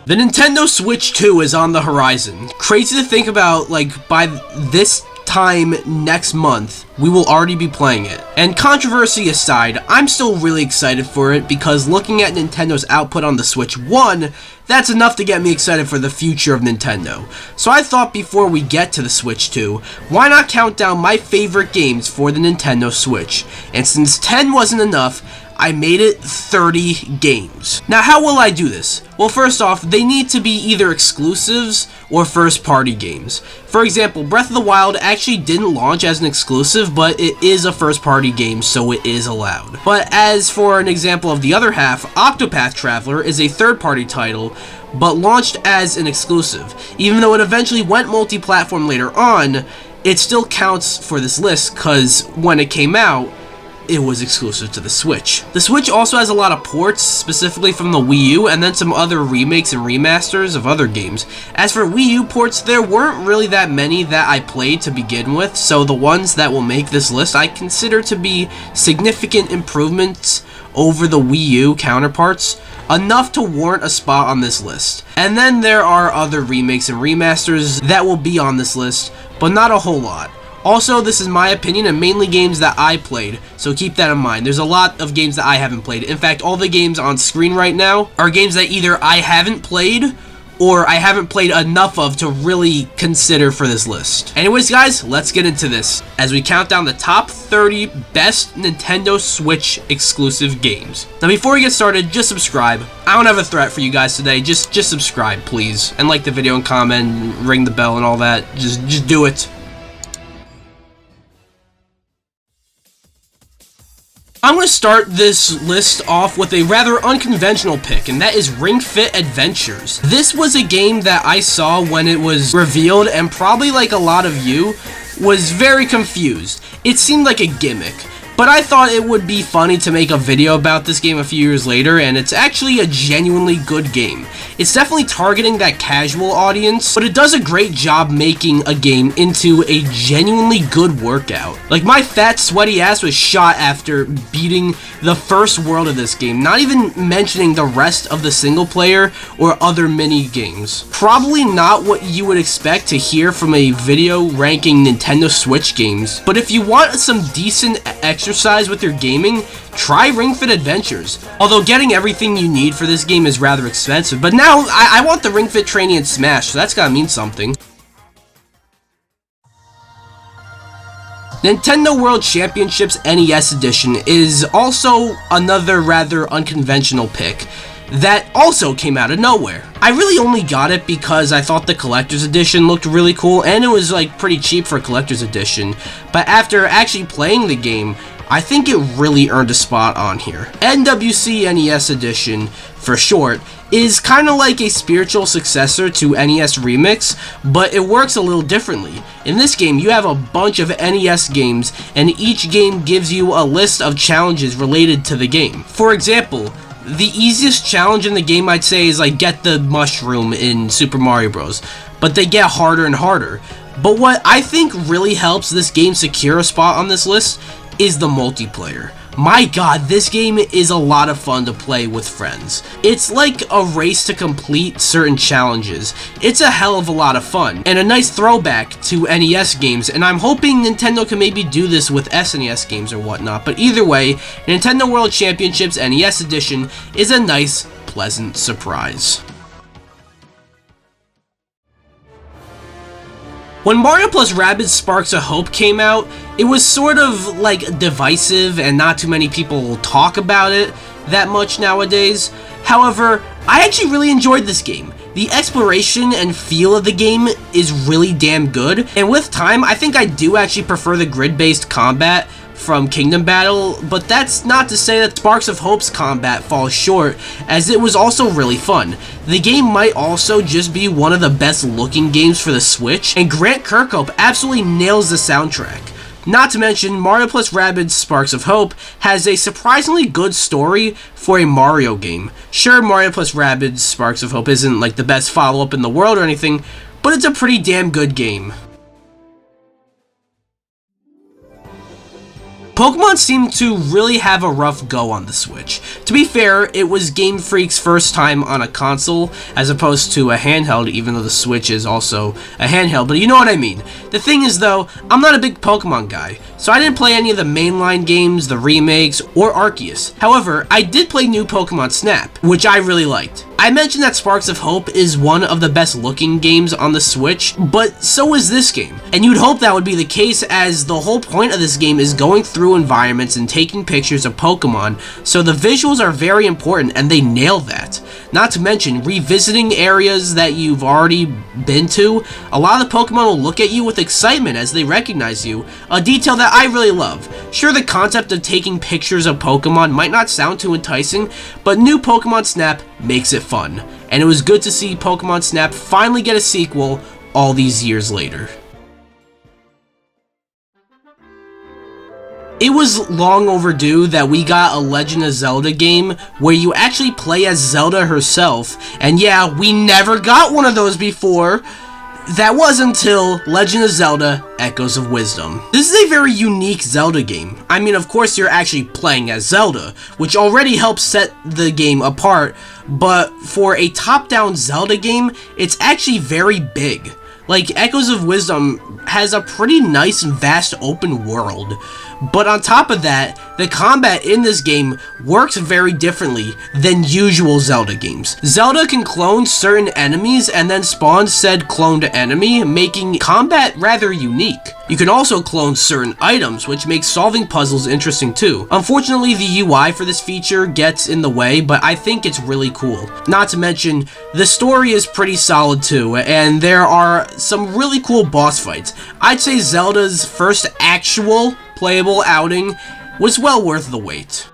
The Nintendo Switch 2 is on the horizon. Crazy to think about, like, by this time next month, we will already be playing it. And controversy aside, I'm still really excited for it because looking at Nintendo's output on the Switch 1, that's enough to get me excited for the future of Nintendo. So I thought before we get to the Switch 2, why not count down my favorite games for the Nintendo Switch? And since 10 wasn't enough, I made it 30 games. Now, how will I do this? Well, first off, they need to be either exclusives or first-party games. For example, Breath of the Wild actually didn't launch as an exclusive, but it is a first-party game, so it is allowed. But as for an example of the other half, Octopath Traveler is a third-party title, but launched as an exclusive. Even though it eventually went multi-platform later on, it still counts for this list, because when it came out, it was exclusive to the Switch. The Switch also has a lot of ports, specifically from the Wii U, and then some other remakes and remasters of other games. As for Wii U ports, there weren't really that many that I played to begin with, so the ones that will make this list I consider to be significant improvements over the Wii U counterparts, enough to warrant a spot on this list. And then there are other remakes and remasters that will be on this list, but not a whole lot. Also, this is my opinion and mainly games that I played, so keep that in mind. There's a lot of games that I haven't played. In fact, all the games on screen right now are games that either I haven't played or I haven't played enough of to really consider for this list. Anyways, guys, let's get into this as we count down the top 30 best Nintendo Switch exclusive games. Now, before we get started, just subscribe. I don't have a threat for you guys today. Just subscribe, please, and like the video and comment, and ring the bell and all that. Just do it. I'm going to start this list off with a rather unconventional pick, and that is Ring Fit Adventures. This was a game that I saw when it was revealed, and probably like a lot of you, was very confused. It seemed like a gimmick, but I thought it would be funny to make a video about this game a few years later, and it's actually a genuinely good game. It's definitely targeting that casual audience, but it does a great job making a game into a genuinely good workout. Like, my fat, sweaty ass was shot after beating the first world of this game, not even mentioning the rest of the single player or other mini games. Probably not what you would expect to hear from a video ranking Nintendo Switch games, but if you want some decent exercise with your gaming, try Ring Fit Adventures. Although getting everything you need for this game is rather expensive, but now I want the Ring Fit Training and Smash, so that's gotta mean something. Nintendo World Championships NES Edition is also another rather unconventional pick that also came out of nowhere. I really only got it because I thought the collector's edition looked really cool, and it was like pretty cheap for a collector's edition, but after actually playing the game, I think it really earned a spot on here. NWC NES Edition, for short, is kind of like a spiritual successor to NES Remix, but it works a little differently. In this game, you have a bunch of NES games, and each game gives you a list of challenges related to the game. For example, the easiest challenge in the game, I'd say, is like get the mushroom in Super Mario Bros. But they get harder and harder. But what I think really helps this game secure a spot on this list is the multiplayer. My god, this game is a lot of fun to play with friends. It's like a race to complete certain challenges. It's a hell of a lot of fun, and a nice throwback to NES games, and I'm hoping Nintendo can maybe do this with SNES games or whatnot, but either way, Nintendo World Championships NES Edition is a nice, pleasant surprise. When Mario + Rabbids Sparks of Hope came out, it was sort of like divisive and not too many people talk about it that much nowadays. However, I actually really enjoyed this game. The exploration and feel of the game is really damn good, and with time, I think I do actually prefer the grid-based combat from Kingdom Battle, but that's not to say that Sparks of Hope's combat falls short, as it was also really fun. The game might also just be one of the best looking games for the Switch, and Grant Kirkhope absolutely nails the soundtrack. Not to mention, Mario + Rabbids Sparks of Hope has a surprisingly good story for a Mario game. Sure, Mario + Rabbids Sparks of Hope isn't like the best follow-up in the world or anything, but it's a pretty damn good game. Pokemon seemed to really have a rough go on the Switch. To be fair, it was Game Freak's first time on a console, as opposed to a handheld, even though the Switch is also a handheld, but you know what I mean. The thing is though, I'm not a big Pokemon guy, so I didn't play any of the mainline games, the remakes, or Arceus. However, I did play new Pokemon Snap, which I really liked. I mentioned that Sparks of Hope is one of the best looking games on the Switch, but so is this game. And you'd hope that would be the case, as the whole point of this game is going through environments and taking pictures of Pokemon, so the visuals are very important and they nail that. Not to mention, revisiting areas that you've already been to, a lot of the Pokemon will look at you with excitement as they recognize you, a detail that I really love. Sure, the concept of taking pictures of Pokemon might not sound too enticing, but new Pokemon Snap makes it fun, and it was good to see Pokemon Snap finally get a sequel all these years later. It was long overdue that we got a Legend of Zelda game where you actually play as Zelda herself, and yeah, we never got one of those before. That was until Legend of Zelda Echoes of Wisdom. This is a very unique Zelda game. I mean, of course you're actually playing as Zelda, which already helps set the game apart, but for a top-down Zelda game, it's actually very big. Like, Echoes of Wisdom has a pretty nice and vast open world, but on top of that, the combat in this game works very differently than usual Zelda games. Zelda can clone certain enemies and then spawn said cloned enemy, making combat rather unique. You can also clone certain items, which makes solving puzzles interesting too. Unfortunately, the UI for this feature gets in the way, but I think it's really cool. Not to mention, the story is pretty solid too, and there are some really cool boss fights. I'd say Zelda's first actual playable outing was well worth the wait.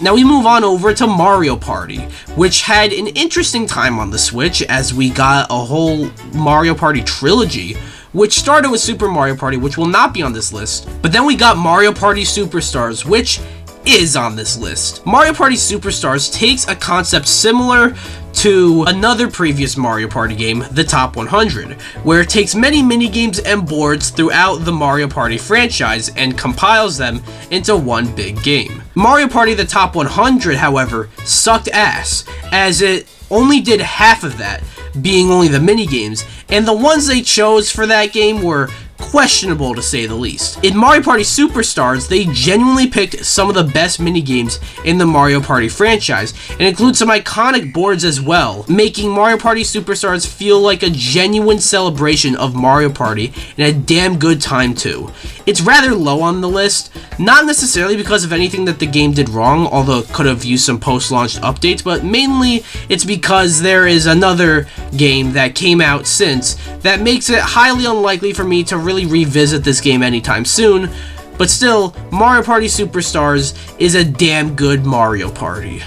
Now we move on over to Mario Party, which had an interesting time on the Switch as we got a whole Mario Party trilogy, which started with Super Mario Party, which will not be on this list, but then we got Mario Party Superstars, which is on this list. Mario Party Superstars takes a concept similar to another previous Mario Party game, the Top 100, where it takes many minigames and boards throughout the Mario Party franchise and compiles them into one big game. Mario Party the Top 100, however, sucked ass, as it only did half of that, being only the minigames, and the ones they chose for that game were questionable to say the least. In Mario Party Superstars, they genuinely picked some of the best minigames in the Mario Party franchise, and include some iconic boards as well, making Mario Party Superstars feel like a genuine celebration of Mario Party, and a damn good time too. It's rather low on the list, not necessarily because of anything that the game did wrong, although it could have used some post-launch updates, but mainly it's because there is another game that came out since that makes it highly unlikely for me to really revisit this game anytime soon. But still, Mario Party Superstars is a damn good Mario Party.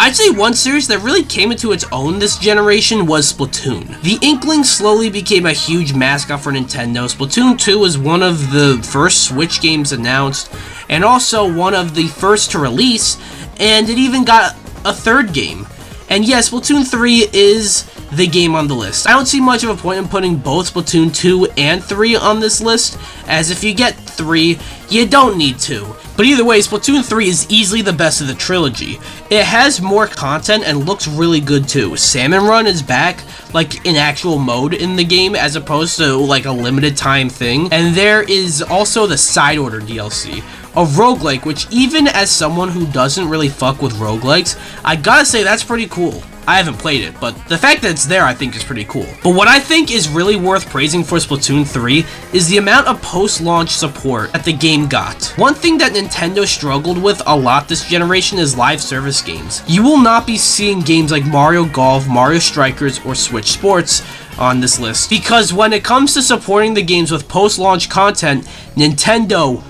I'd say one series that really came into its own this generation was Splatoon. The Inkling slowly became a huge mascot for Nintendo. Splatoon 2 was one of the first Switch games announced, and also one of the first to release, and it even got a third game. And yes, Splatoon 3 is the game on the list. I don't see much of a point in putting both Splatoon 2 and 3 on this list, as if you get 3, you don't need 2. But either way, Splatoon 3 is easily the best of the trilogy. It has more content and looks really good too. Salmon Run is back, like in actual mode in the game, as opposed to like a limited time thing. And there is also the Side Order DLC, a roguelike, which even as someone who doesn't really fuck with roguelikes, I gotta say that's pretty cool. I haven't played it, but the fact that it's there I think is pretty cool. But what I think is really worth praising for Splatoon 3 is the amount of post-launch support that the game got. One thing that Nintendo struggled with a lot this generation is live service games. You will not be seeing games like Mario Golf, Mario Strikers, or Switch Sports on this list, because when it comes to supporting the games with post-launch content, Nintendo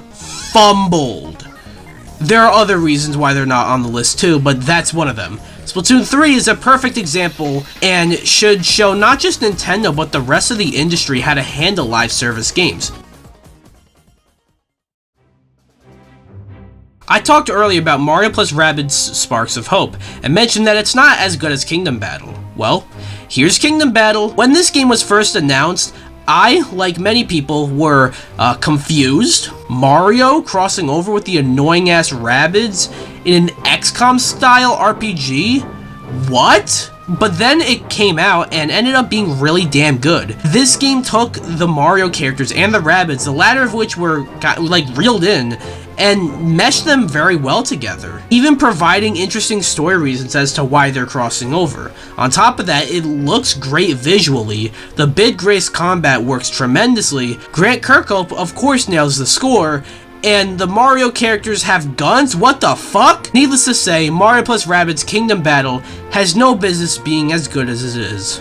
fumbled. There are other reasons why they're not on the list too, but that's one of them. Splatoon 3 is a perfect example and should show not just Nintendo but the rest of the industry how to handle live service games. I talked earlier about Mario plus Rabbids Sparks of Hope and mentioned that it's not as good as Kingdom Battle. Well, here's Kingdom Battle. When this game was first announced, I, like many people, were confused. Mario crossing over with the annoying-ass Rabbids in an XCOM-style RPG? What? But then it came out and ended up being really damn good. This game took the Mario characters and the Rabbids, the latter of which were reeled in, and meshed them very well together, even providing interesting story reasons as to why they're crossing over. On top of that, it looks great visually, the Bid Grace combat works tremendously, Grant Kirkhope of course nails the score, and the Mario characters have guns? What the fuck? Needless to say, Mario plus Rabbids Kingdom Battle has no business being as good as it is.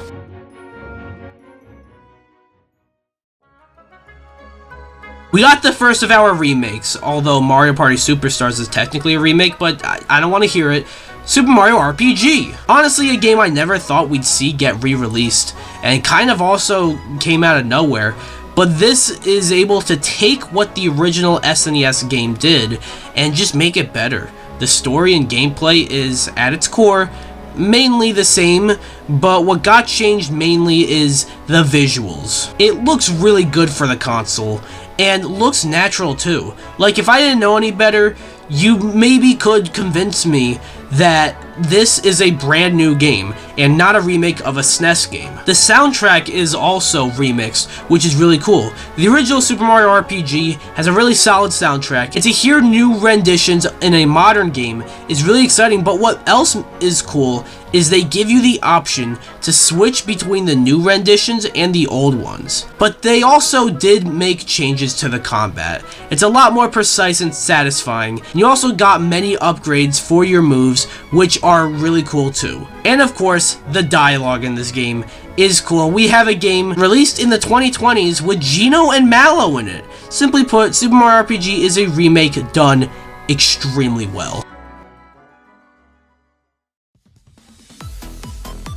We got the first of our remakes, although Mario Party Superstars is technically a remake, but I don't want to hear it. Super Mario RPG! Honestly, a game I never thought we'd see get re-released, and kind of also came out of nowhere. But this is able to take what the original SNES game did and just make it better. The story and gameplay is, at its core, mainly the same, but what got changed mainly is the visuals. It looks really good for the console, and looks natural too. Like, if I didn't know any better, you maybe could convince me that this is a brand new game and not a remake of a SNES game. The soundtrack is also remixed, which is really cool. The original Super Mario RPG has a really solid soundtrack, and to hear new renditions in a modern game is really exciting, but what else is cool is they give you the option to switch between the new renditions and the old ones. But they also did make changes to the combat. It's a lot more precise and satisfying. You also got many upgrades for your moves, which are really cool too. And of course, the dialogue in this game is cool. We have a game released in the 2020s with Geno and Mallow in it. Simply put, Super Mario RPG is a remake done extremely well.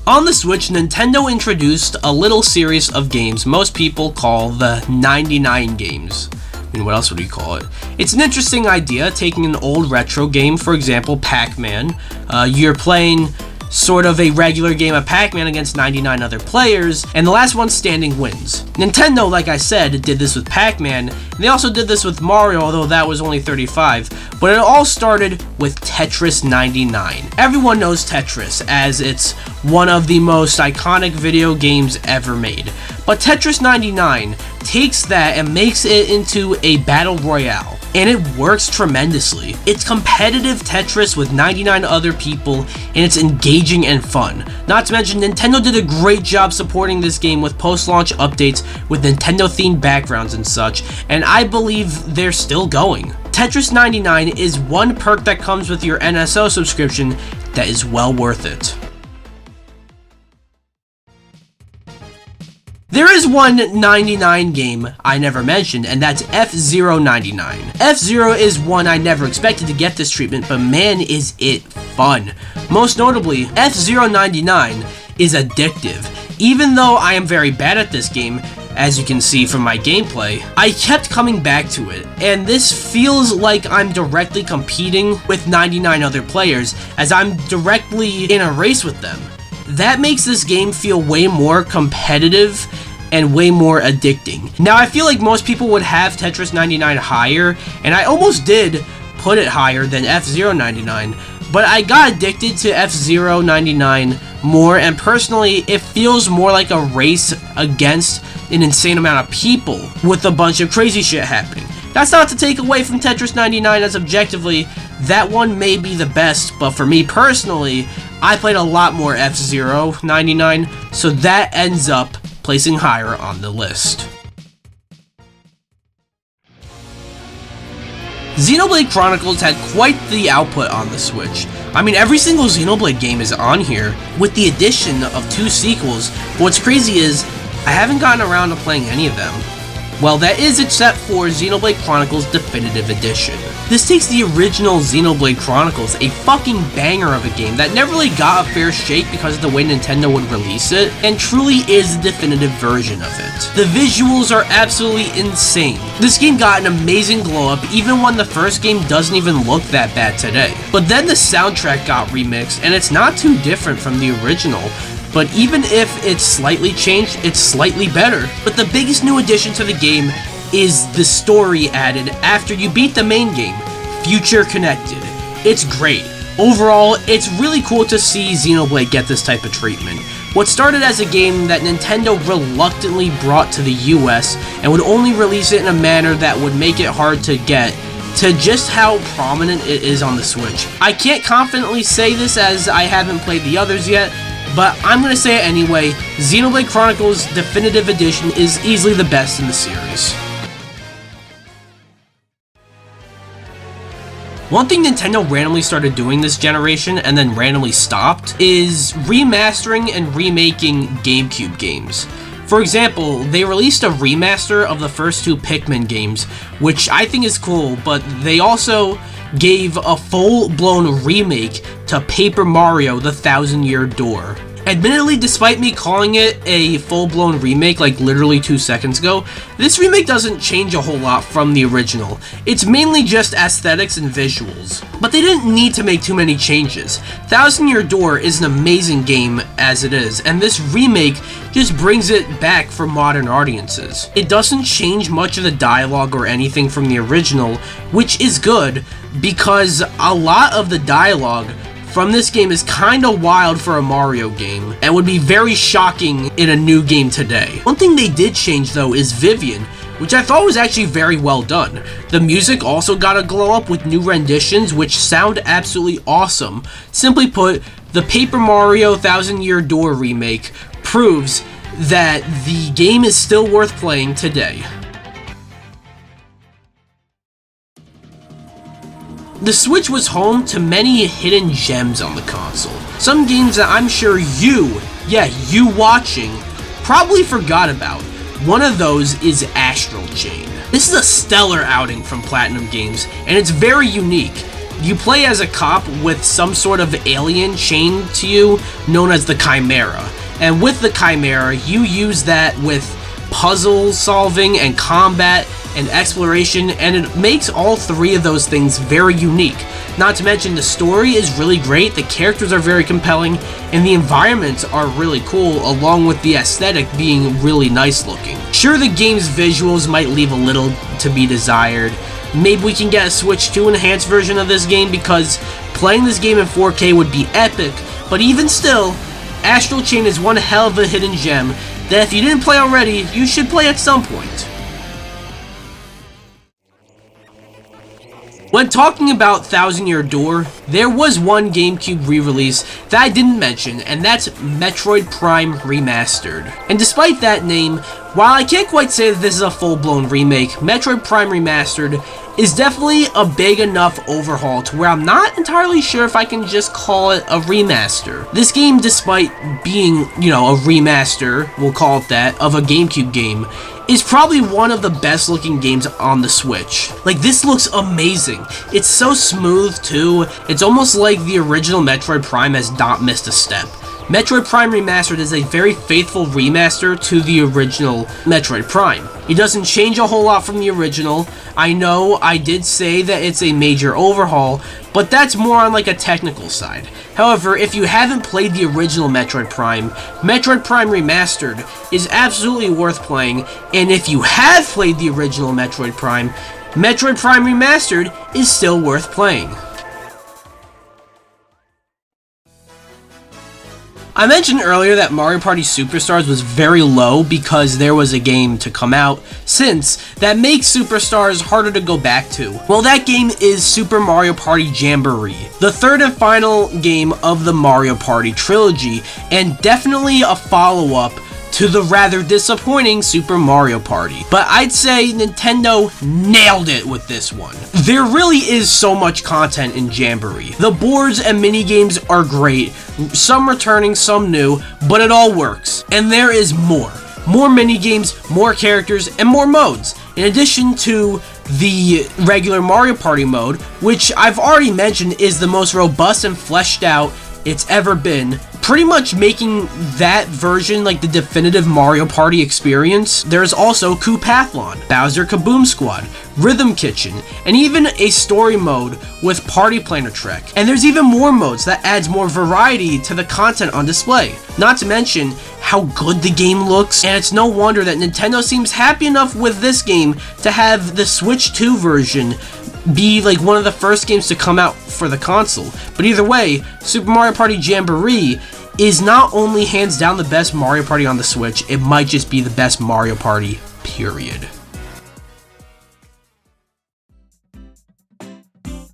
On the Switch, Nintendo introduced a little series of games most people call the 99 games. I mean, what else would we call it? It's an interesting idea, taking an old retro game, for example, Pac-Man. You're playing sort of a regular game of Pac-Man against 99 other players, and the last one standing wins. Nintendo, like I said, did this with Pac-Man, and they also did this with Mario, although that was only 35, but it all started with Tetris 99. Everyone knows Tetris, as it's one of the most iconic video games ever made. But Tetris 99 takes that and makes it into a battle royale, and it works tremendously. It's competitive Tetris with 99 other people, and it's engaging and fun. Not to mention, Nintendo did a great job supporting this game with post-launch updates with Nintendo-themed backgrounds and such, and I believe they're still going. Tetris 99 is one perk that comes with your NSO subscription that is well worth it. There is one 99 game I never mentioned, and that's F-Zero 99. F-Zero is one I never expected to get this treatment, but man is it fun. Most notably, F-Zero 99 is addictive. Even though I am very bad at this game, as you can see from my gameplay, I kept coming back to it, and this feels like I'm directly competing with 99 other players, as I'm directly in a race with them. That makes this game feel way more competitive and way more addicting. Now, I feel like most people would have Tetris 99 higher, and I almost did put it higher than F-Zero 99, but I got addicted to F-Zero 99 more, and personally, it feels more like a race against an insane amount of people with a bunch of crazy shit happening. That's not to take away from Tetris 99, as objectively, that one may be the best, but for me personally, I played a lot more F-Zero 99, so that ends up placing higher on the list. Xenoblade Chronicles had quite the output on the Switch. I mean, every single Xenoblade game is on here, with the addition of 2 sequels, but what's crazy is, I haven't gotten around to playing any of them. Well, that is except for Xenoblade Chronicles Definitive Edition. This takes the original Xenoblade Chronicles, a fucking banger of a game that never really got a fair shake because of the way Nintendo would release it, and truly is the definitive version of it. The visuals are absolutely insane. This game got an amazing glow up even when the first game doesn't even look that bad today. But then the soundtrack got remixed, and it's not too different from the original. but even if it's slightly changed, it's slightly better. But the biggest new addition to the game is the story added after you beat the main game, Future Connected. It's great. Overall, it's really cool to see Xenoblade get this type of treatment. What started as a game that Nintendo reluctantly brought to the US and would only release it in a manner that would make it hard to get, to just how prominent it is on the Switch. I can't confidently say this as I haven't played the others yet, but I'm gonna say it anyway. Xenoblade Chronicles Definitive Edition is easily the best in the series. One thing Nintendo randomly started doing this generation and then randomly stopped is remastering and remaking GameCube games. For example, they released a remaster of the first two Pikmin games, which I think is cool, but they also gave a full-blown remake to Paper Mario: The Thousand Year Door. Admittedly, despite me calling it a full-blown remake like literally 2 seconds ago, this remake doesn't change a whole lot from the original. It's mainly just aesthetics and visuals. But they didn't need to make too many changes. Thousand Year Door is an amazing game as it is, and this remake just brings it back for modern audiences. It doesn't change much of the dialogue or anything from the original, which is good, because a lot of the dialogue from this game is kinda wild for a Mario game, and would be very shocking in a new game today. One thing they did change though is Vivian, which I thought was actually very well done. The music also got a glow up with new renditions, which sound absolutely awesome. Simply put, the Paper Mario Thousand Year Door remake proves that the game is still worth playing today. The Switch was home to many hidden gems on the console. Some games that I'm sure you watching, probably forgot about. One of those is Astral Chain. This is a stellar outing from Platinum Games, and it's very unique. You play as a cop with some sort of alien chained to you, known as the Chimera. And with the Chimera, you use that with puzzle solving and combat and exploration, and it makes all three of those things very unique. Not to mention the story is really great, the characters are very compelling, and the environments are really cool, along with the aesthetic being really nice looking. Sure, the game's visuals might leave a little to be desired. Maybe we can get a Switch 2 enhanced version of this game, because playing this game in 4K would be epic, but even still, Astral Chain is one hell of a hidden gem that if you didn't play already, you should play at some point. When talking about Thousand Year Door, there was one GameCube re-release that I didn't mention, and that's Metroid Prime Remastered. And despite that name, while I can't quite say that this is a full-blown remake, Metroid Prime Remastered is definitely a big enough overhaul to where I'm not entirely sure if I can just call it a remaster. This game, despite being, a remaster, we'll call it that, of a GameCube game, is probably one of the best looking games on the Switch. Like, this looks amazing. It's so smooth too. It's almost like the original Metroid Prime has not missed a step. Metroid Prime Remastered is a very faithful remaster to the original Metroid Prime. It doesn't change a whole lot from the original. I know I did say that it's a major overhaul, but that's more on like a technical side. However, if you haven't played the original Metroid Prime Remastered is absolutely worth playing, and if you have played the original Metroid Prime Remastered is still worth playing. I mentioned earlier that Mario Party Superstars was very low because there was a game to come out since that makes Superstars harder to go back to. Well, that game is Super Mario Party Jamboree, the third and final game of the Mario Party trilogy, and definitely a follow-up to the rather disappointing Super Mario Party. But I'd say Nintendo nailed it with this one. There really is so much content in Jamboree. The boards and minigames are great, some returning, some new, but it all works. And there is more. More minigames, more characters, and more modes. In addition to the regular Mario Party mode, which I've already mentioned is the most robust and fleshed out it's ever been. pretty much making that version like the definitive Mario Party experience. There's also Koopathlon, Bowser Kaboom Squad, Rhythm Kitchen, and even a story mode with Party Planner Trek. And there's even more modes that adds more variety to the content on display. Not to mention how good the game looks, and it's no wonder that Nintendo seems happy enough with this game to have the Switch 2 version be like one of the first games to come out for the console. But either way, Super Mario Party Jamboree is not only hands down the best Mario Party on the Switch, it might just be the best Mario Party, period.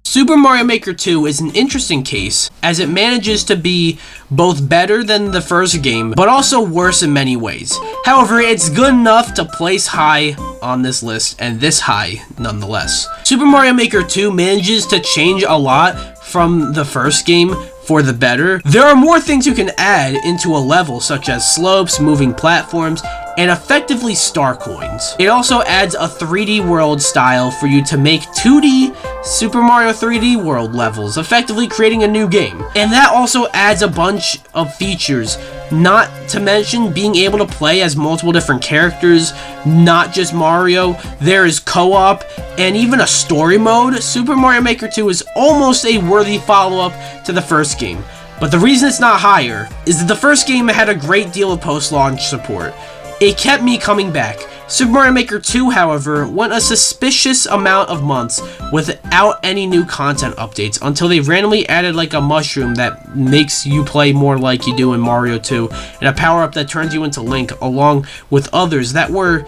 Super Mario Maker 2 is an interesting case, as it manages to be both better than the first game, but also worse in many ways. However, it's good enough to place high on this list, and this high nonetheless. Super Mario Maker 2 manages to change a lot from the first game for the better. There are more things you can add into a level, such as slopes, moving platforms, and effectively star coins. It also adds a 3D world style for you to make 2D Super Mario 3D World levels, effectively creating a new game. And that also adds a bunch of features, not to mention being able to play as multiple different characters, not just Mario. There is co-op and even a story mode. Super Mario Maker 2 is almost a worthy follow-up to the first game. But the reason it's not higher is that the first game had a great deal of post-launch support. It kept me coming back. Super Mario Maker 2, however, went a suspicious amount of months without any new content updates until they randomly added like a mushroom that makes you play more like you do in Mario 2, and a power-up that turns you into Link, along with others that were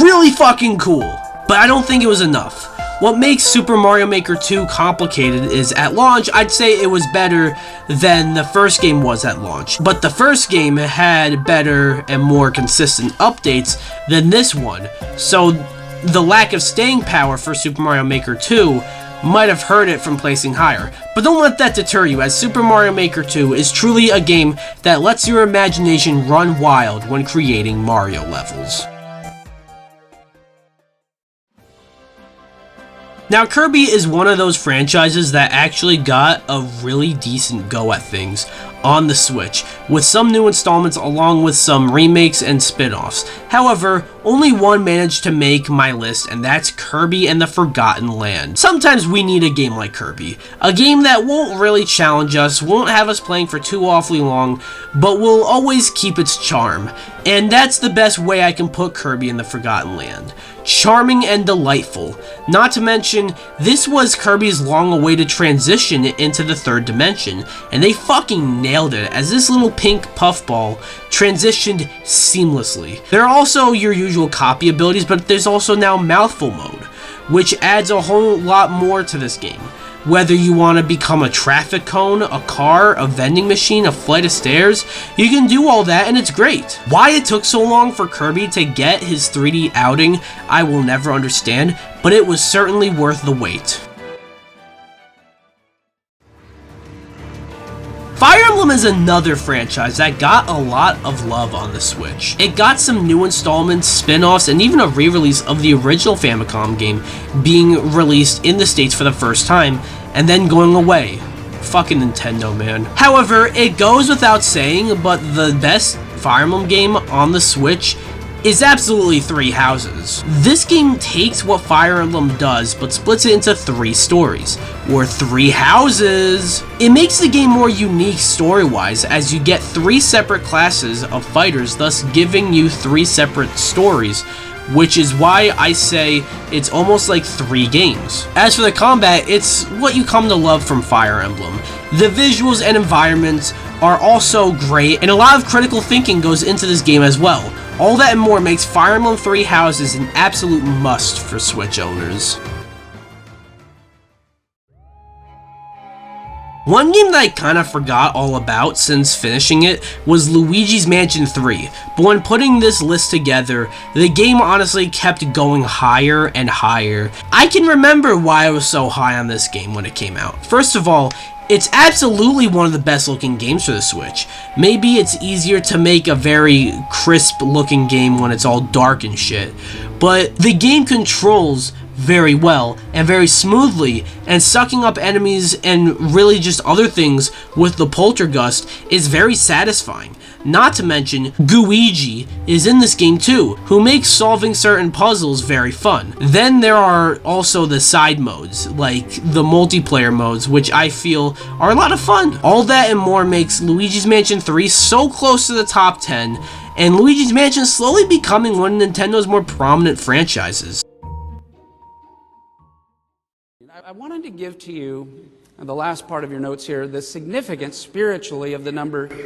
really fucking cool. But I don't think it was enough. What makes Super Mario Maker 2 complicated is, at launch, I'd say it was better than the first game was at launch. But the first game had better and more consistent updates than this one. So the lack of staying power for Super Mario Maker 2 might have hurt it from placing higher. But don't let that deter you, as Super Mario Maker 2 is truly a game that lets your imagination run wild when creating Mario levels. Now, Kirby is one of those franchises that actually got a really decent go at things on the Switch, with some new installments along with some remakes and spin-offs. However, only one managed to make my list, and that's Kirby and the Forgotten Land. Sometimes we need a game like Kirby, a game that won't really challenge us, won't have us playing for too awfully long, but will always keep its charm. And that's the best way I can put Kirby and the Forgotten Land. Charming and delightful. Not to mention, this was Kirby's long-awaited transition into the third dimension, and they fucking nailed it, as this little pink puffball transitioned seamlessly. There are also your usual copy abilities, but there's also now mouthful mode, which adds a whole lot more to this game. Whether you want to become a traffic cone, a car, a vending machine, a flight of stairs, you can do all that, and it's great. Why it took so long for Kirby to get his 3D outing, I will never understand, but it was certainly worth the wait. Fire Emblem is another franchise that got a lot of love on the Switch. It got some new installments, spin-offs, and even a re-release of the original Famicom game being released in the States for the first time, and then going away. Fucking Nintendo, man. However, it goes without saying, but the best Fire Emblem game on the Switch is absolutely Three Houses. This game takes what Fire Emblem does, but splits it into 3 stories, or 3 houses. It makes the game more unique story-wise, as you get 3 separate classes of fighters, thus giving you 3 separate stories, which is why I say it's almost like 3 games. As for the combat, it's what you come to love from Fire Emblem. The visuals and environments are also great, and a lot of critical thinking goes into this game as well. All that and more makes Fire Emblem Three Houses an absolute must for Switch owners. One game that I kind of forgot all about since finishing it was Luigi's Mansion 3, but when putting this list together, the game honestly kept going higher and higher. I can remember why I was so high on this game when it came out. First of all, it's absolutely one of the best looking games for the Switch. Maybe it's easier to make a very crisp looking game when it's all dark and shit, but the game controls very well and very smoothly, and sucking up enemies and really just other things with the Poltergust is very satisfying. Not to mention, Gooigi is in this game too, who makes solving certain puzzles very fun. Then there are also the side modes, like the multiplayer modes, which I feel are a lot of fun. All that and more makes Luigi's Mansion 3 so close to the top 10, and Luigi's Mansion slowly becoming one of Nintendo's more prominent franchises. I wanted to give to you, in the last part of your notes here, the significance spiritually of the number 10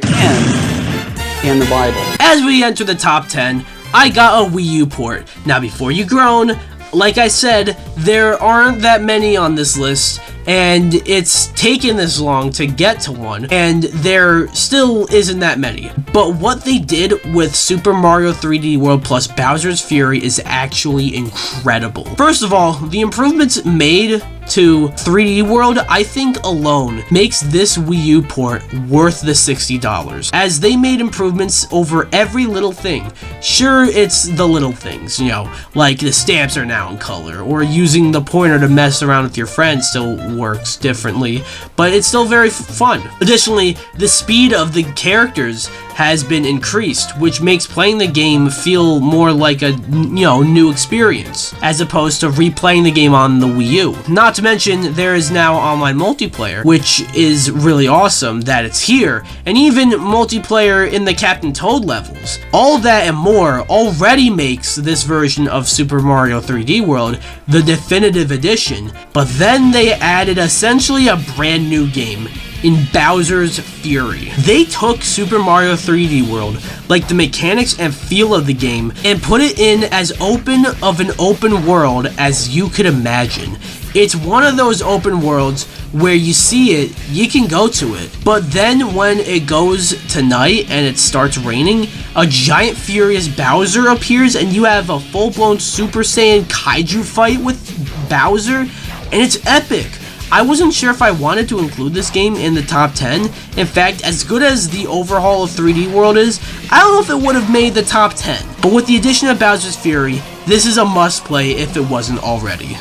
in the Bible. As we enter the top 10, I got a Wii U port. Now before you groan, like I said, there aren't that many on this list, and it's taken this long to get to one, and there still isn't that many. But what they did with Super Mario 3D World plus Bowser's Fury is actually incredible. First of all, the improvements made to 3D World, I think alone makes this Wii U port worth the $60, as they made improvements over every little thing. Sure, it's the little things, you know, like the stamps are now in color, or using the pointer to mess around with your friends still works differently, but it's still very fun. Additionally, the speed of the characters has been increased, which makes playing the game feel more like a, new experience, as opposed to replaying the game on the Wii U. Not to mention, there is now online multiplayer, which is really awesome that it's here, and even multiplayer in the Captain Toad levels. All that and more already makes this version of Super Mario 3D World the definitive edition, but then they added essentially a brand new game in Bowser's Fury. They took Super Mario 3D World, like the mechanics and feel of the game, and put it in as open of an open world as you could imagine. It's one of those open worlds where you see it, you can go to it, but then when it goes to night and it starts raining, a giant furious Bowser appears and you have a full-blown Super Saiyan kaiju fight with Bowser, and it's epic. I wasn't sure if I wanted to include this game in the top 10. In fact, as good as the overhaul of 3D World is, I don't know if it would have made the top 10. But with the addition of Bowser's Fury, this is a must-play if it wasn't already.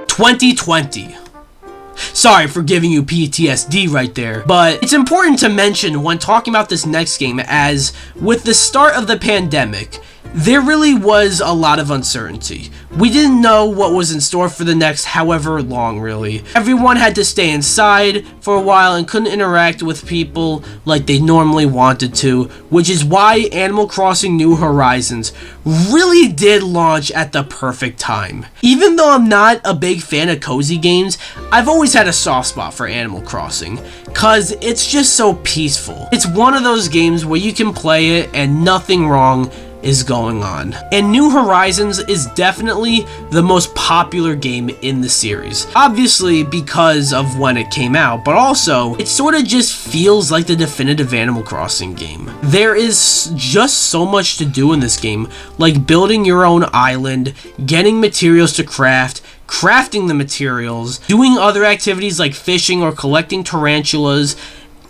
2020. Sorry for giving you PTSD right there, but it's important to mention when talking about this next game, as with the start of the pandemic, there really was a lot of uncertainty. We didn't know what was in store for the next however long, really. Everyone had to stay inside for a while and couldn't interact with people like they normally wanted to, which is why Animal Crossing New Horizons really did launch at the perfect time. Even though I'm not a big fan of cozy games, I've always had a soft spot for Animal Crossing, cause it's just so peaceful. It's one of those games where you can play it and nothing wrong is going on. And New Horizons is definitely the most popular game in the series. Obviously because of when it came out, but also it sort of just feels like the definitive Animal Crossing game. There is just so much to do in this game, like building your own island, getting materials to craft, crafting the materials, doing other activities like fishing or collecting tarantulas.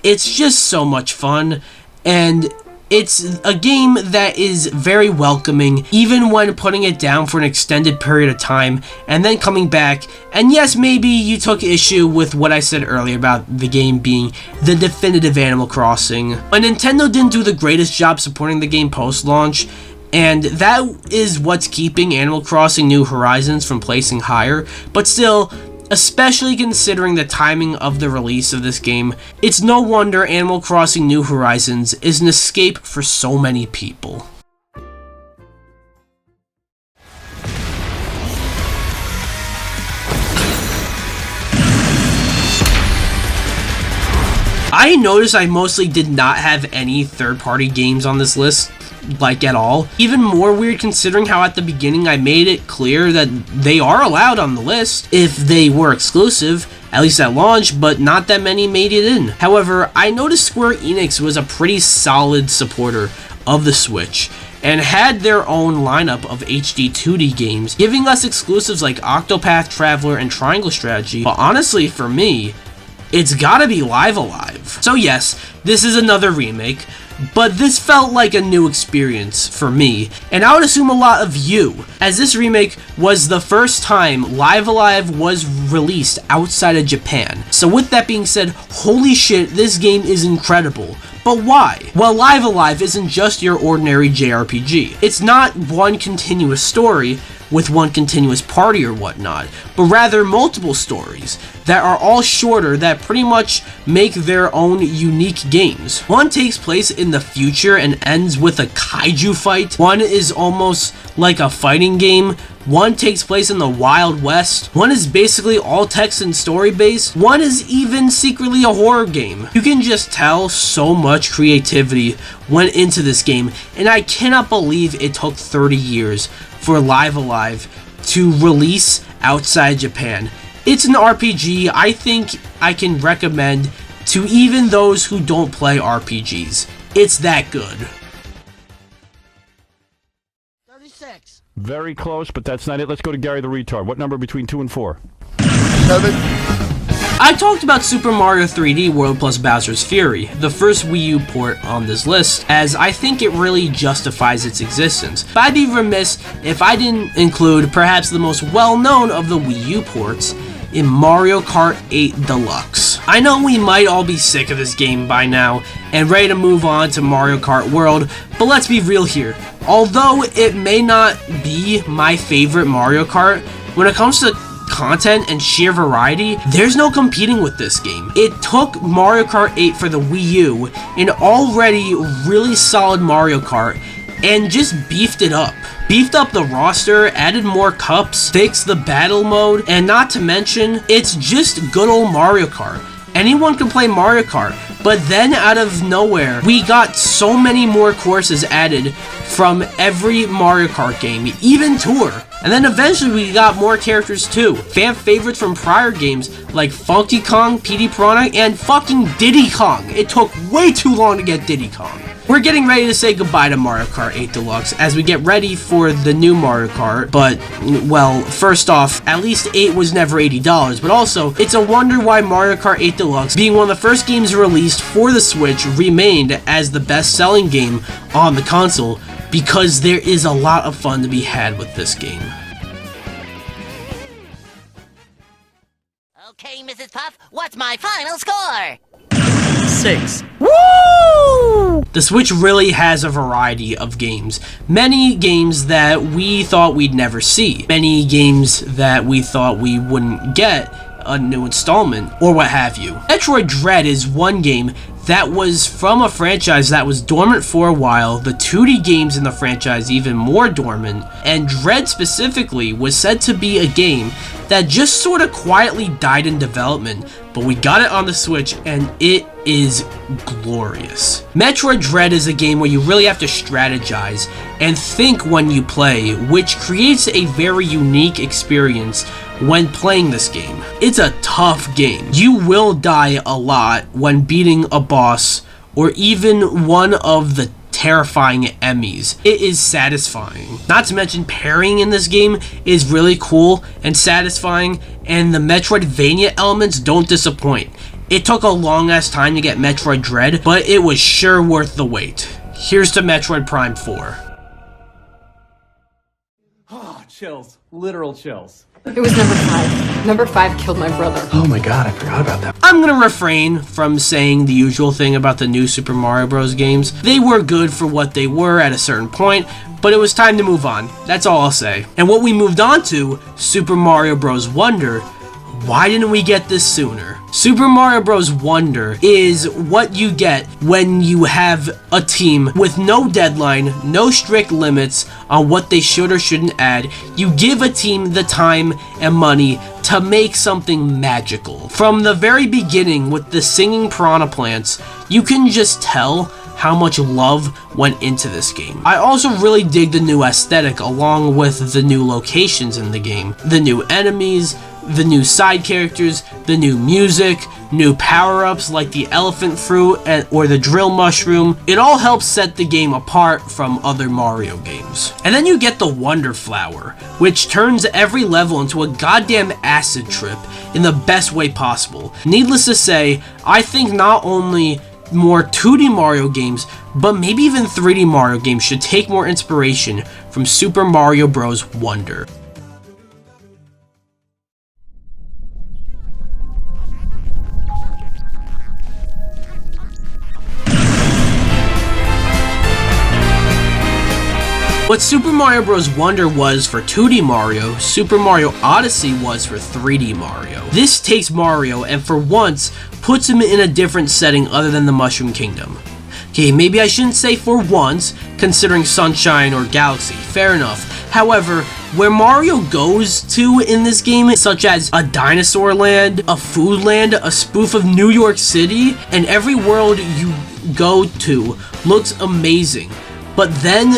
It's just so much fun, and it's a game that is very welcoming, even when putting it down for an extended period of time and then coming back. And yes, maybe you took issue with what I said earlier about the game being the definitive Animal Crossing, but Nintendo didn't do the greatest job supporting the game post-launch, and that is what's keeping Animal Crossing New Horizons from placing higher. But still, especially considering the timing of the release of this game, it's no wonder Animal Crossing New Horizons is an escape for so many people. I noticed I mostly did not have any third-party games on this list, like at all. Even more weird considering how at the beginning I made it clear that they are allowed on the list if they were exclusive, at least at launch, but not that many made it in. However, I noticed Square Enix was a pretty solid supporter of the Switch and had their own lineup of HD 2D games, giving us exclusives like Octopath Traveler and Triangle Strategy. But honestly, for me, it's gotta be Live Alive. So yes, this is another remake, but this felt like a new experience for me, and I would assume a lot of you, as this remake was the first time Live Alive was released outside of Japan. So with that being said, holy shit, this game is incredible. But why? Well, Live Alive isn't just your ordinary JRPG. It's not one continuous story with one continuous party or whatnot, but rather multiple stories that are all shorter that pretty much make their own unique games. One takes place in the future and ends with a kaiju fight. One is almost like a fighting game. One takes place in the Wild West. One is basically all text and story based. One is even secretly a horror game. You can just tell so much creativity went into this game, and I cannot believe it took 30 years for Live Alive to release outside Japan. It's an RPG I think I can recommend to even those who don't play RPGs. It's that good. 36. Very close, but that's not it. Let's go to Gary the Retard. What number between 2 and 4? 7. I talked about Super Mario 3D World plus Bowser's Fury, the first Wii U port on this list, as I think it really justifies its existence. But I'd be remiss if I didn't include perhaps the most well-known of the Wii U ports in Mario Kart 8 Deluxe. I know we might all be sick of this game by now and ready to move on to Mario Kart World, but let's be real here. Although it may not be my favorite Mario Kart, when it comes to content and sheer variety, there's no competing with this game. It took Mario Kart 8 for the Wii U, an already really solid Mario Kart, and just beefed it up. Beefed up the roster, added more cups, fixed the battle mode, and not to mention, it's just good old Mario Kart. Anyone can play Mario Kart, but then out of nowhere, we got so many more courses added from every Mario Kart game, even Tour. And then eventually we got more characters too. Fan favorites from prior games like Funky Kong, Petey Piranha, and fucking Diddy Kong. It took way too long to get Diddy Kong. We're getting ready to say goodbye to Mario Kart 8 Deluxe as we get ready for the new Mario Kart, but, well, first off, at least 8 was never $80, but also, it's a wonder why Mario Kart 8 Deluxe, being one of the first games released for the Switch, remained as the best-selling game on the console, because there is a lot of fun to be had with this game. Okay, Mrs. Puff, what's my final score? 6. Woo! The Switch really has a variety of games. Many games that we thought we'd never see. Many games that we thought we wouldn't get a new installment, or what have you. Metroid Dread is one game that was from a franchise that was dormant for a while, the 2D games in the franchise even more dormant, and Dread specifically was said to be a game that just sort of quietly died in development, but we got it on the Switch and it is glorious. Metroid Dread is a game where you really have to strategize and think when you play, which creates a very unique experience when playing this game. It's a tough game. You will die a lot when beating a boss or even one of the terrifying enemies. It is satisfying. Not to mention parrying in this game is really cool and satisfying, and the Metroidvania elements don't disappoint. It took a long ass time to get Metroid Dread, but it was sure worth the wait. Here's to Metroid Prime 4. Oh, chills. Literal chills. It was number 5. Number 5 killed my brother. Oh my god, I forgot about that. I'm gonna refrain from saying the usual thing about the new Super Mario Bros. Games. They were good for what they were at a certain point, but it was time to move on. That's all I'll say. And what we moved on to, Super Mario Bros. Wonder, why didn't we get this sooner? Super Mario Bros. Wonder is what you get when you have a team with no deadline, no strict limits on what they should or shouldn't add. You give a team the time and money to make something magical. From the very beginning with the singing piranha plants, you can just tell how much love went into this game. I also really dig the new aesthetic along with the new locations in the game. The new enemies, the new side characters, the new music, new power-ups like the elephant fruit or the drill mushroom. It all helps set the game apart from other Mario games. And then you get the Wonder Flower, which turns every level into a goddamn acid trip in the best way possible. Needless to say, I think not only more 2D Mario games, but maybe even 3D Mario games should take more inspiration from Super Mario Bros. Wonder. What Super Mario Bros. Wonder was for 2D Mario, Super Mario Odyssey was for 3D Mario. This takes Mario and for once puts him in a different setting other than the Mushroom Kingdom. Okay, maybe I shouldn't say for once, considering Sunshine or Galaxy, fair enough. However, where Mario goes to in this game, such as a dinosaur land, a food land, a spoof of New York City, and every world you go to looks amazing. But then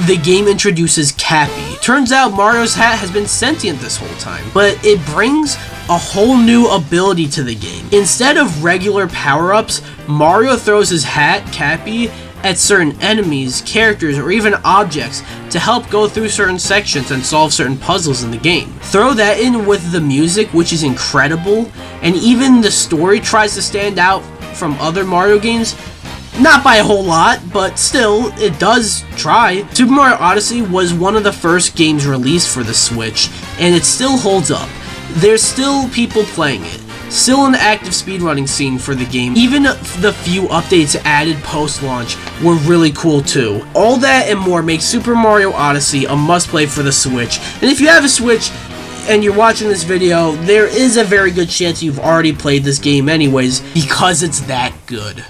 the game introduces Cappy. Turns out Mario's hat has been sentient this whole time, but it brings a whole new ability to the game. Instead of regular power-ups, Mario throws his hat, Cappy, at certain enemies, characters, or even objects to help go through certain sections and solve certain puzzles in the game. Throw that in with the music, which is incredible, and even the story tries to stand out from other Mario games. Not by a whole lot, but still, it does try. Super Mario Odyssey was one of the first games released for the Switch, and it still holds up. There's still people playing it. Still an active speedrunning scene for the game. Even the few updates added post-launch were really cool too. All that and more makes Super Mario Odyssey a must-play for the Switch. And if you have a Switch and you're watching this video, there is a very good chance you've already played this game anyways, because it's that good.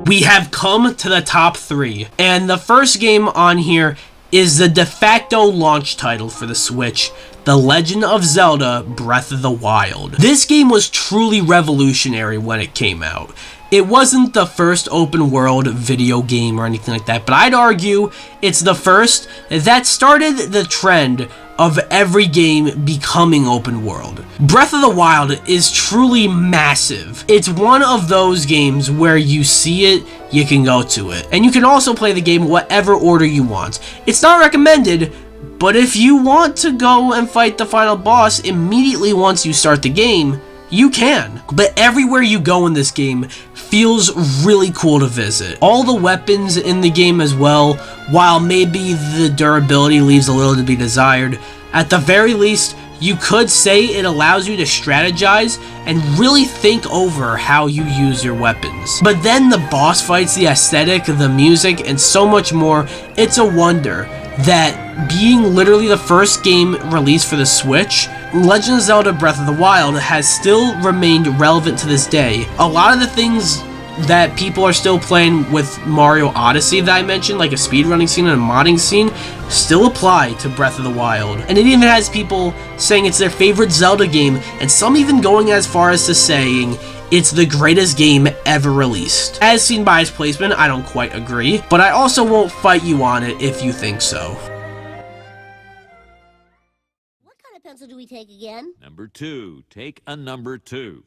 We have come to the top 3, and the first game on here is the de facto launch title for the Switch, The Legend of Zelda Breath of the Wild. This game was truly revolutionary when it came out. It wasn't the first open world video game or anything like that, but I'd argue it's the first that started the trend of every game becoming open world. Breath of the Wild is truly massive. It's one of those games where you see it, you can go to it. And you can also play the game whatever order you want. It's not recommended, but if you want to go and fight the final boss immediately once you start the game, you can. But everywhere you go in this game feels really cool to visit. All the weapons in the game as well, while maybe the durability leaves a little to be desired, at the very least, you could say it allows you to strategize and really think over how you use your weapons. But then the boss fights, the aesthetic, the music, and so much more, it's a wonder that being literally the first game released for the Switch, Legend of Zelda Breath of the Wild has still remained relevant to this day. A lot of the things that people are still playing with Mario Odyssey that I mentioned, like a speedrunning scene and a modding scene, still apply to Breath of the Wild. And it even has people saying it's their favorite Zelda game, and some even going as far as to saying it's the greatest game ever released. As seen by its placement, I don't quite agree, but I also won't fight you on it if you think so. What kind of pencil do we take again? Number 2. Take a number 2.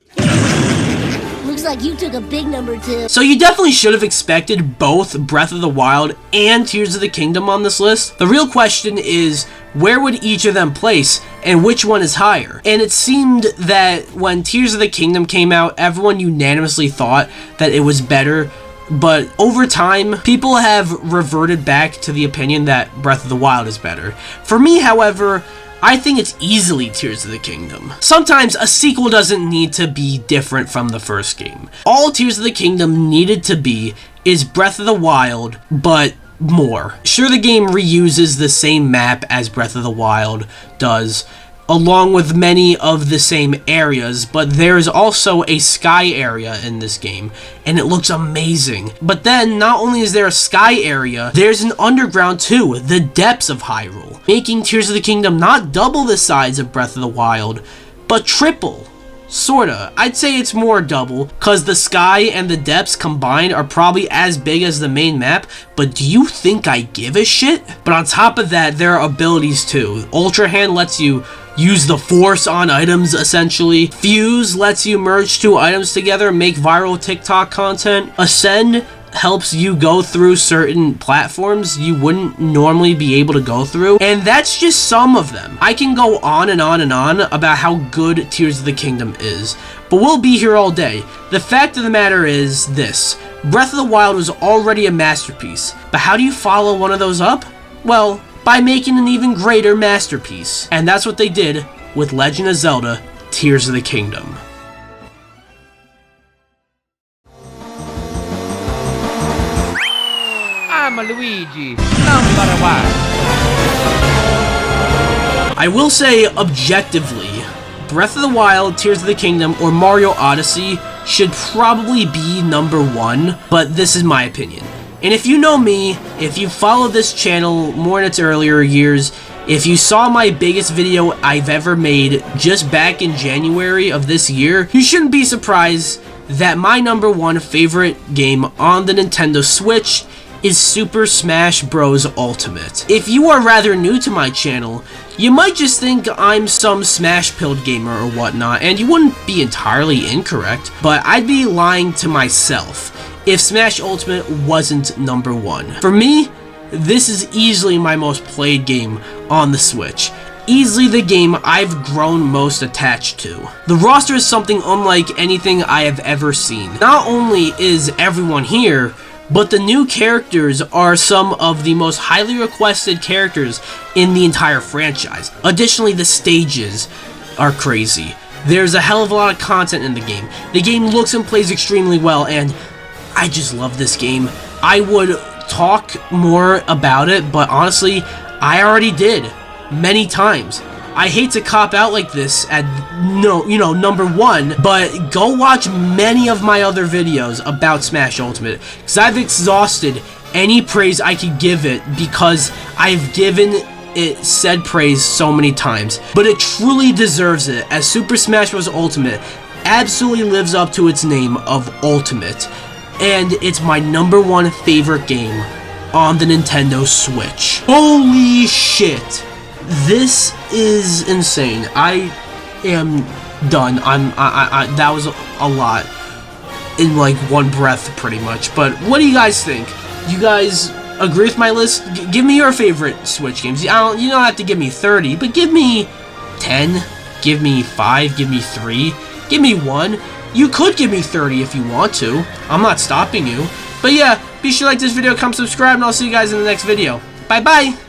Looks like you took a big number 2. So you definitely should have expected both Breath of the Wild and Tears of the Kingdom on this list. The real question is, where would each of them place, and which one is higher? And it seemed that when Tears of the Kingdom came out, everyone unanimously thought that it was better, but over time, people have reverted back to the opinion that Breath of the Wild is better. For me, however, I think it's easily Tears of the Kingdom. Sometimes a sequel doesn't need to be different from the first game. All Tears of the Kingdom needed to be is Breath of the Wild, but more. Sure, the game reuses the same map as Breath of the Wild does, along with many of the same areas, but there's also a sky area in this game, and it looks amazing. But then, not only is there a sky area, there's an underground too, the depths of Hyrule, making Tears of the Kingdom not double the size of Breath of the Wild, but triple. Sorta. I'd say it's more double, cause the sky and the depths combined are probably as big as the main map, but do you think I give a shit? But on top of that, there are abilities too. Ultra Hand lets you use the Force on items, essentially. Fuse lets you merge two items together and make viral TikTok content. Ascend helps you go through certain platforms you wouldn't normally be able to go through, and that's just some of them. I can go on and on and on about how good Tears of the Kingdom is, but we'll be here all day. The fact of the matter is this: Breath of the Wild was already a masterpiece, but how do you follow one of those up? Well, by making an even greater masterpiece. And that's what they did with Legend of Zelda Tears of the Kingdom. I'm Luigi, number one. I will say, objectively, Breath of the Wild, Tears of the Kingdom, or Mario Odyssey should probably be number one, but this is my opinion. And if you know me, if you followed this channel more in its earlier years, if you saw my biggest video I've ever made just back in January of this year, you shouldn't be surprised that my number one favorite game on the Nintendo Switch is Super Smash Bros. Ultimate. If you are rather new to my channel, you might just think I'm some Smash-pilled gamer or whatnot, and you wouldn't be entirely incorrect, but I'd be lying to myself if Smash Ultimate wasn't number one. For me, this is easily my most played game on the Switch. Easily the game I've grown most attached to. The roster is something unlike anything I have ever seen. Not only is everyone here, but the new characters are some of the most highly requested characters in the entire franchise. Additionally, the stages are crazy. There's a hell of a lot of content in the game. The game looks and plays extremely well, and I just love this game. I would talk more about it, but honestly, I already did many times. I hate to cop out like this at number one, but go watch many of my other videos about Smash Ultimate, because I've exhausted any praise I could give it, because I've given it said praise so many times. But it truly deserves it, as Super Smash Bros. Ultimate absolutely lives up to its name of Ultimate, and it's my number one favorite game on the Nintendo Switch. Holy shit! This is insane. I am done. That was a lot in like one breath, pretty much. But what do you guys think? You guys agree with my list? Give me your favorite Switch games. You don't have to give me 30, but give me 10, give me 5, give me 3, give me 1. You could give me 30 if you want to. I'm not stopping you. But yeah, be sure to like this video, comment, subscribe, and I'll see you guys in the next video. Bye-bye!